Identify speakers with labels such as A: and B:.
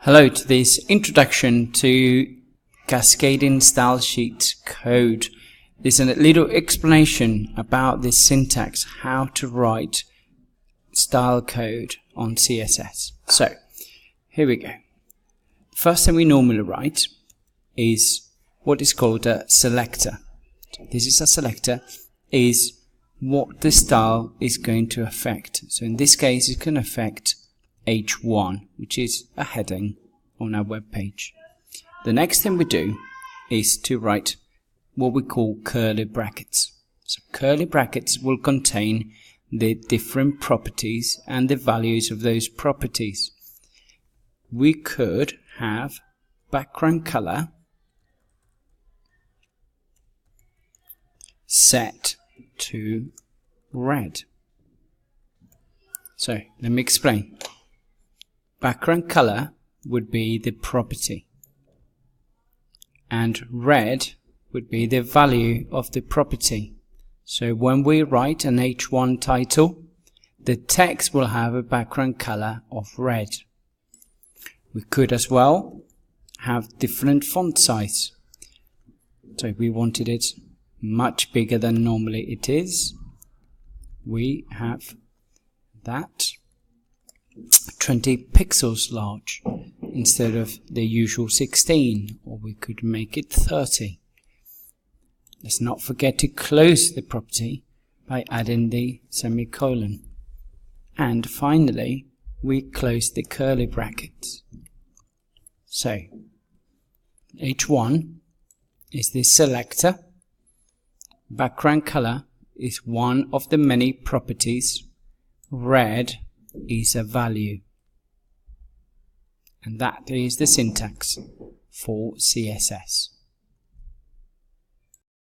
A: Hello to this introduction to cascading style sheet code. There's a little explanation about this syntax, how to write style code on CSS. So here we go. First thing we normally write is what is called a selector. So this is a selector, is what the style is going to affect. So in this case it can affect H1, which is a heading on our web page. The next thing we do is to write what we call curly brackets. So curly brackets will contain the different properties and the values of those properties. We could have background color set to red. So let me explain. Background color would be the property, and red would be the value of the property. So when we write an H1 title, the text will have a background color of red. We could as well have different font size. So if we wanted it much bigger than normally it is, we have that 20 pixels large instead of the usual 16, or we could make it 30. Let's not forget to close the property by adding the semicolon. And finally, we close the curly brackets. So H1 is the selector. Background color is one of the many properties. Red is a value. And that is the syntax for CSS.